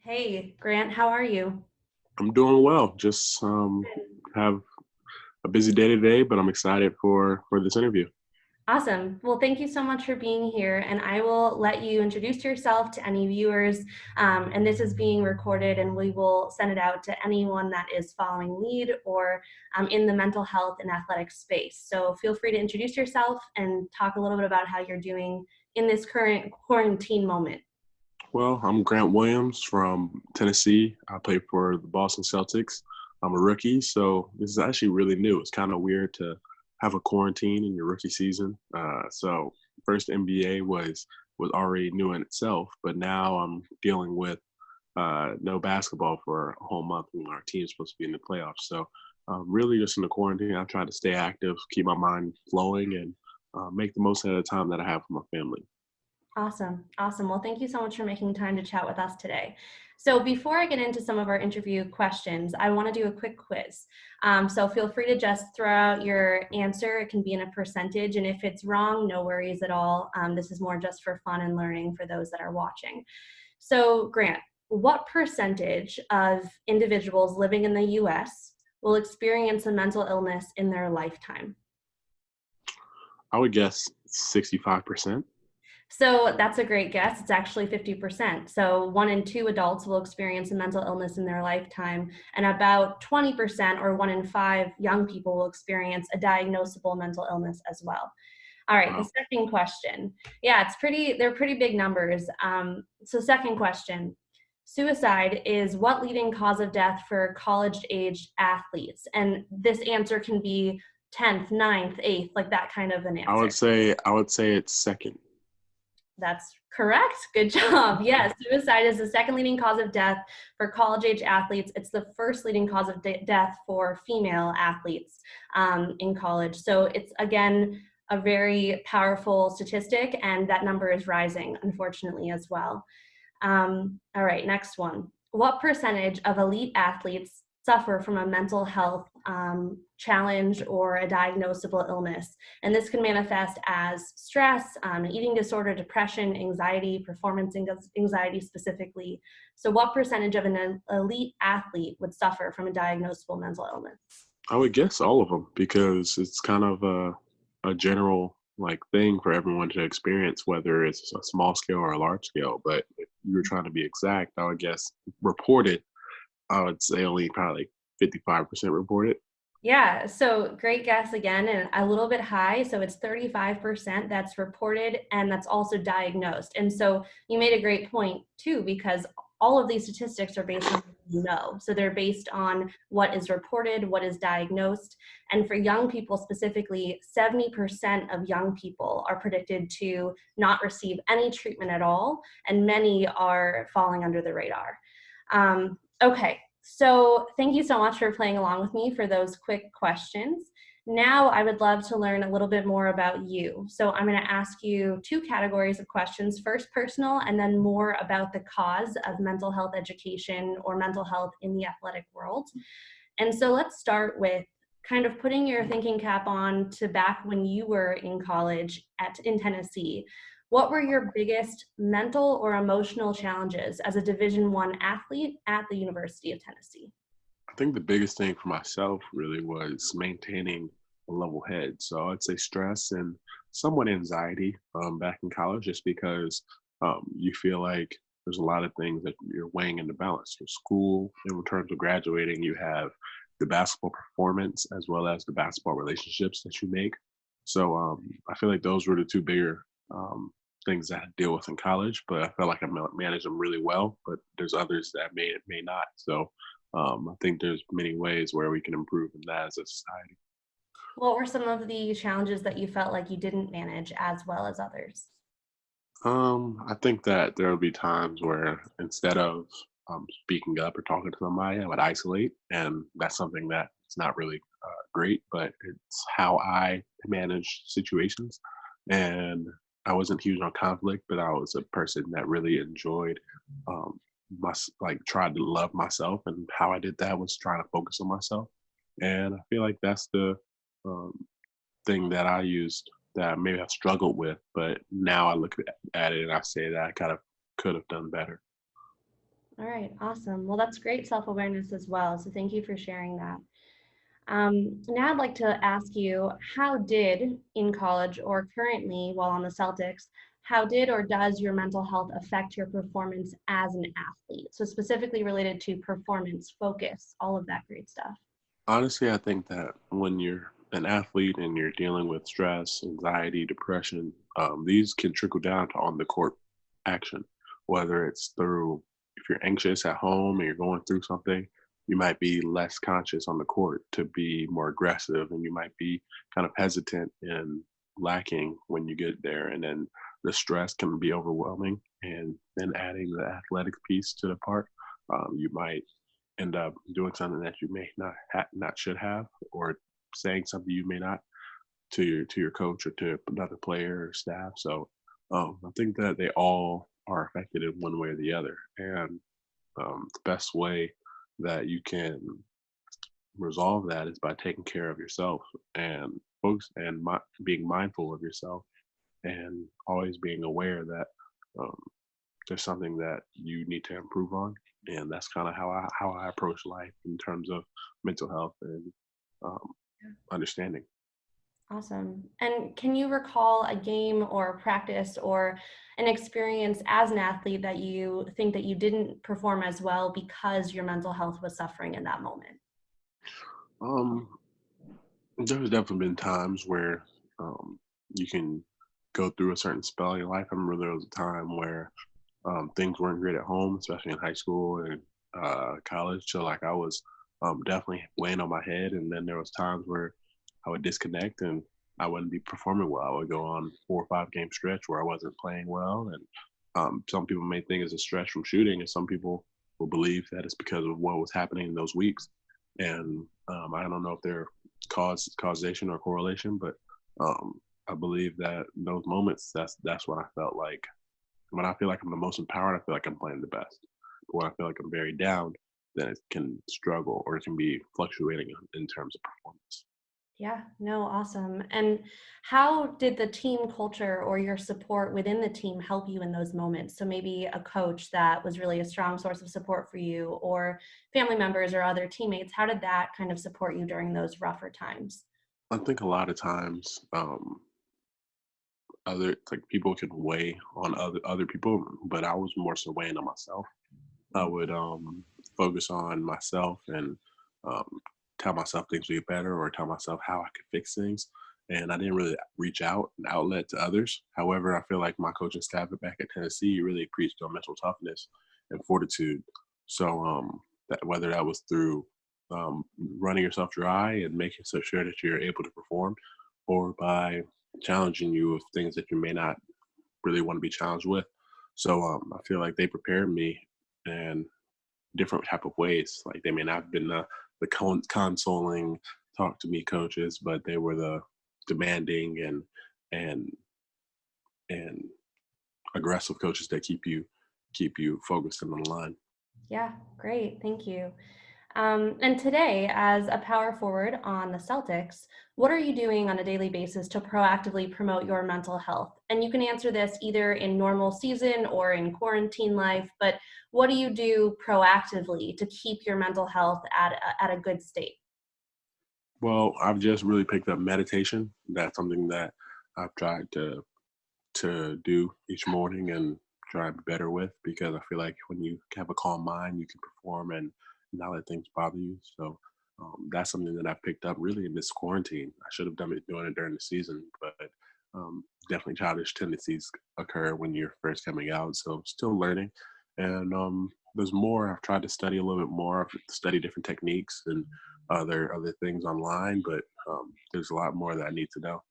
Hey, Grant, how are you? I'm doing well. Just have a busy day today, but I'm excited for this interview. Awesome. Well, thank you so much for being here. And I will let you introduce yourself to any viewers. And this is being recorded, and we will send it out to anyone that is following lead or in the mental health and athletic space. So feel free to introduce yourself and talk a little bit about how you're doing in this current quarantine moment. Well, I'm Grant Williams from Tennessee. I play for the Boston Celtics. I'm a rookie, so this is actually really new. It's kind of weird to have a quarantine in your rookie season. So first NBA was already new in itself, but now I'm dealing with no basketball for a whole month when our team's supposed to be in the playoffs. So really just in the quarantine, I try to stay active, keep my mind flowing, and make the most out of the time that I have for my family. Awesome. Awesome. Well, thank you so much for making time to chat with us today. So before I get into some of our interview questions, I want to do a quick quiz. So feel free to just throw out your answer. It can be in a percentage. And if it's wrong, no worries at all. This is more just for fun and learning for those that are watching. So Grant, what percentage of individuals living in the US will experience a mental illness in their lifetime? I would guess 65%. So that's a great guess. It's actually 50%. So 1 in 2 adults will experience a mental illness in their lifetime, and about 20% or 1 in 5 young people will experience a diagnosable mental illness as well. All right, the Wow. second question. Yeah, they're pretty big numbers. So second question. Suicide is what leading cause of death for college-aged athletes? And this answer can be 10th, ninth, 8th, like that kind of an answer. I would say it's second. That's correct. Good job. Yes, suicide is the second leading cause of death for college age athletes. It's the first leading cause of death for female athletes in college. So it's, again, a very powerful statistic, and that number is rising, unfortunately, as well. All right, next one. What percentage of elite athletes suffer from a mental health challenge or a diagnosable illness? And this can manifest as stress, eating disorder, depression, anxiety, performance anxiety specifically. So what percentage of an elite athlete would suffer from a diagnosable mental illness? I would guess all of them because it's kind of a general like thing for everyone to experience, whether it's a small scale or a large scale. But if you were trying to be exact, I would guess reported, I would say only probably like 55% reported. Yeah, so great guess again, and a little bit high. So it's 35% that's reported, and that's also diagnosed. And so you made a great point too, because all of these statistics are based on what you know. So they're based on what is reported, what is diagnosed. And for young people specifically, 70% of young people are predicted to not receive any treatment at all, and many are falling under the radar. Okay, so thank you so much for playing along with me for those quick questions. Now I would love to learn a little bit more about you. So I'm going to ask you two categories of questions, first personal and then more about the cause of mental health education or mental health in the athletic world. And so let's start with kind of putting your thinking cap on to back when you were in college in Tennessee. What were your biggest mental or emotional challenges as a Division I athlete at the University of Tennessee? I think the biggest thing for myself really was maintaining a level head. So I'd say stress and somewhat anxiety back in college, just because you feel like there's a lot of things that you're weighing in the balance. Your school, in terms of graduating, you have the basketball performance as well as the basketball relationships that you make. So I feel like those were the two bigger things that I deal with in college, but I felt like I managed them really well. But there's others that may not. So I think there's many ways where we can improve in that as a society. What were some of the challenges that you felt like you didn't manage as well as others? I think that there will be times where instead of speaking up or talking to somebody, I would isolate, and that's something that it's not really great, but it's how I manage situations. And I wasn't huge on conflict, but I was a person that really enjoyed like tried to love myself, and how I did that was trying to focus on myself. And I feel like that's the um, thing that I used that maybe I've struggled with, but now I look at it and I say that I kind of could have done better. All right, awesome. Well, that's great self-awareness as well. So thank you for sharing that. Now I'd like to ask you, how did in college or currently while on the Celtics, how did or does your mental health affect your performance as an athlete? So specifically related to performance, focus, all of that great stuff. Honestly, I think that when you're an athlete and you're dealing with stress, anxiety, depression, these can trickle down to on the court action. Whether it's through, if you're anxious at home and you're going through something, you might be less conscious on the court to be more aggressive, and you might be kind of hesitant and lacking when you get there. And then the stress can be overwhelming. And then adding the athletic piece to the part, you might end up doing something that you may not should have, or saying something you may not to your coach or to another player or staff. So I think that they all are affected in one way or the other, and the best way that you can resolve that is by taking care of yourself and folks and being mindful of yourself, and always being aware that um, there's something that you need to improve on. And that's kind of how I approach life in terms of mental health and um, understanding. Awesome. And can you recall a game or practice or an experience as an athlete that you think that you didn't perform as well because your mental health was suffering in that moment? Um, there's definitely been times where um, you can go through a certain spell in your life. I remember there was a time where things weren't great at home, especially in high school and college. So like I was definitely weighing on my head, and then there was times where I would disconnect and I wouldn't be performing well. I would go on 4 or 5 game stretch where I wasn't playing well, and some people may think it's a stretch from shooting, and some people will believe that it's because of what was happening in those weeks. And I don't know if they're causation or correlation, but I believe that in those moments, that's when I felt like, when I feel like I'm the most empowered, I feel like I'm playing the best. But when I feel like I'm very down, then it can struggle, or it can be fluctuating in terms of performance. Yeah, no, awesome. And how did the team culture or your support within the team help you in those moments? So maybe a coach that was really a strong source of support for you, or family members or other teammates. How did that kind of support you during those rougher times? I think a lot of times, other like people can weigh on other people, but I was more so weighing on myself. I would focus on myself and um, tell myself things would get better, or tell myself how I could fix things. And I didn't really reach out an outlet to others. However, I feel like my coaching staff back at Tennessee really preached on mental toughness and fortitude. So that whether that was through running yourself dry and making so sure that you're able to perform, or by challenging you with things that you may not really want to be challenged with. So I feel like they prepared me in different type of ways. Like they may not have been the consoling talk to me coaches, but they were the demanding and and aggressive coaches that keep you focused and on the line. Yeah, great. Thank you. And today, as a power forward on the Celtics, what are you doing on a daily basis to proactively promote your mental health? And you can answer this either in normal season or in quarantine life, but what do you do proactively to keep your mental health at a good state? Well, I've just really picked up meditation. That's something that I've tried to do each morning and try to be better with, because I feel like when you have a calm mind, you can perform and not let things bother you. So that's something that I picked up really in this quarantine. I should have doing it during the season, but definitely childish tendencies occur when you're first coming out. So still learning, and there's more. I've tried to study a little bit more. I've studied different techniques and other things online, but there's a lot more that I need to know.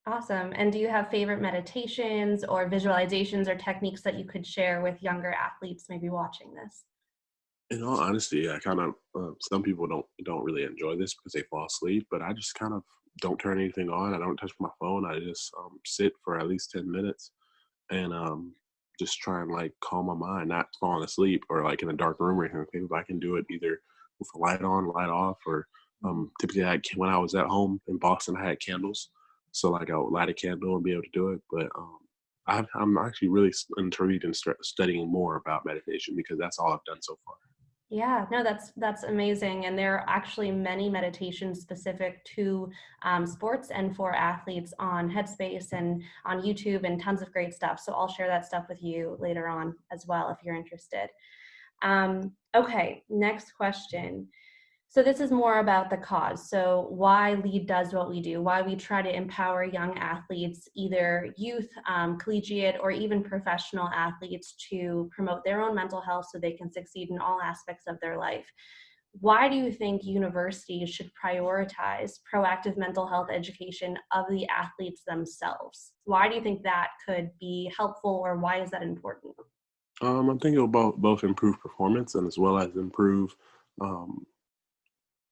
Awesome. And do you have favorite meditations or visualizations or techniques that you could share with younger athletes maybe watching this? In all honesty, I kind of some people don't really enjoy this because they fall asleep, but I just kind of don't turn anything on. I don't touch my phone. I just sit for at least 10 minutes and just try and like calm my mind, not falling asleep or like in a dark room or anything. But I can do it either with a light on, light off, or typically when I was at home in Boston, I had candles, so like I would light a candle and be able to do it. But I'm actually really intrigued in studying more about meditation because that's all I've done so far. Yeah, no, that's amazing. And there are actually many meditations specific to sports and for athletes on Headspace and on YouTube and tons of great stuff. So I'll share that stuff with you later on as well if you're interested. Okay, next question. So this is more about the cause. So why Lead does what we do, why we try to empower young athletes, either youth, collegiate, or even professional athletes to promote their own mental health so they can succeed in all aspects of their life. Why do you think universities should prioritize proactive mental health education of the athletes themselves? Why do you think that could be helpful, or why is that important? I'm thinking about both improve performance and as well as improve um,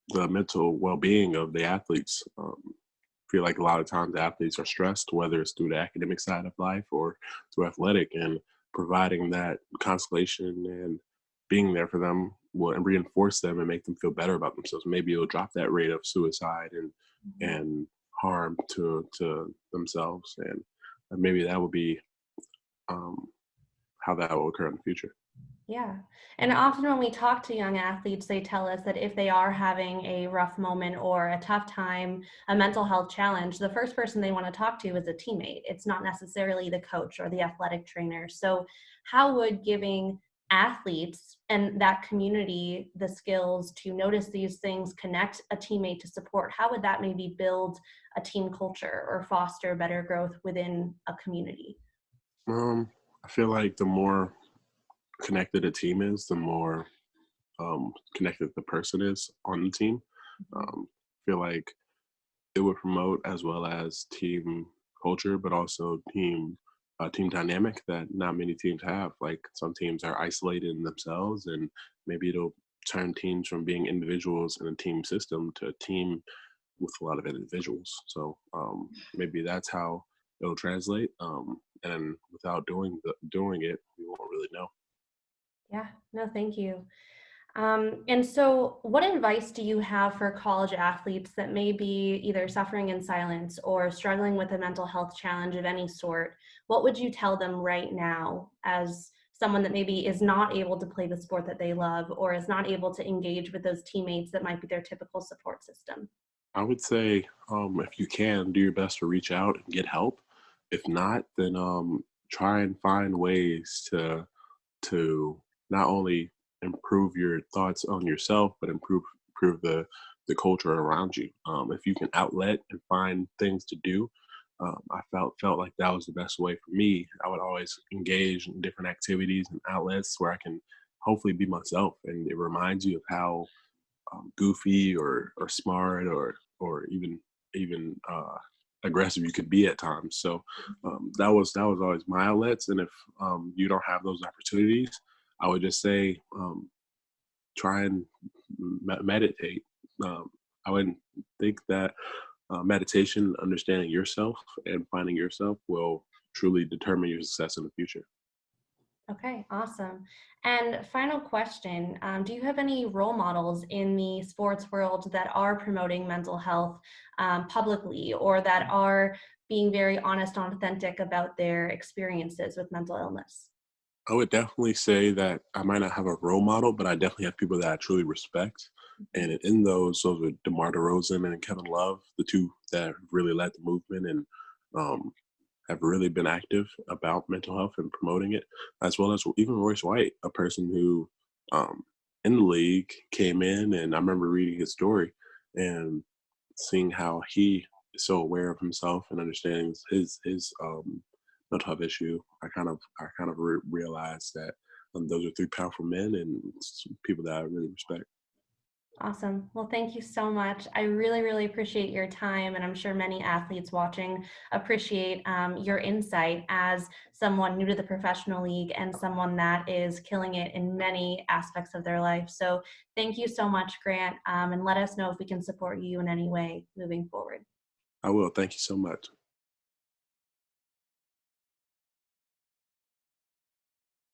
the mental well-being of the athletes. Feel like a lot of times athletes are stressed, whether it's through the academic side of life or through athletic, and providing that consolation and being there for them will reinforce them and make them feel better about themselves. Maybe it'll drop that rate of suicide and harm to themselves, and maybe that would be um, how that will occur in the future. Yeah. And often when we talk to young athletes, they tell us that if they are having a rough moment or a tough time, a mental health challenge, the first person they want to talk to is a teammate. It's not necessarily the coach or the athletic trainer. So, how would giving athletes and that community the skills to notice these things, connect a teammate to support, how would that maybe build a team culture or foster better growth within a community? Um, I feel like the more connected a team is, the more connected the person is on the team. Feel like it would promote as well as team culture, but also team dynamic that not many teams have. Like some teams are isolated in themselves, and maybe it'll turn teams from being individuals in a team system to a team with a lot of individuals. So maybe that's how it'll translate. And without doing it, we won't really know. Yeah, no, thank you. And so, what advice do you have for college athletes that may be either suffering in silence or struggling with a mental health challenge of any sort? What would you tell them right now as someone that maybe is not able to play the sport that they love or is not able to engage with those teammates that might be their typical support system? I would say, if you can, do your best to reach out and get help. If not, then try and find ways to not only improve your thoughts on yourself, but improve the culture around you. If you can outlet and find things to do, I felt like that was the best way for me. I would always engage in different activities and outlets where I can hopefully be myself, and it reminds you of how goofy or smart or even aggressive you could be at times. So that was always my outlets. And if you don't have those opportunities, I would just say try and meditate. Um, I wouldn't think that meditation, understanding yourself and finding yourself will truly determine your success in the future. Okay, awesome. And final question, do you have any role models in the sports world that are promoting mental health publicly or that are being very honest and authentic about their experiences with mental illness? I would definitely say that I might not have a role model, but I definitely have people that I truly respect. And in those are DeMar DeRozan and Kevin Love, the two that really led the movement and um, have really been active about mental health and promoting it, as well as even Royce White, a person who um, in the league came in, and I remember reading his story and seeing how he is so aware of himself and understanding his mental health issue. I kind of realized that those are three powerful men and people that I really respect. Awesome. Well, thank you so much. I really, really appreciate your time, and I'm sure many athletes watching appreciate your insight as someone new to the professional league and someone that is killing it in many aspects of their life. So, thank you so much, Grant, and let us know if we can support you in any way moving forward. I will. Thank you so much.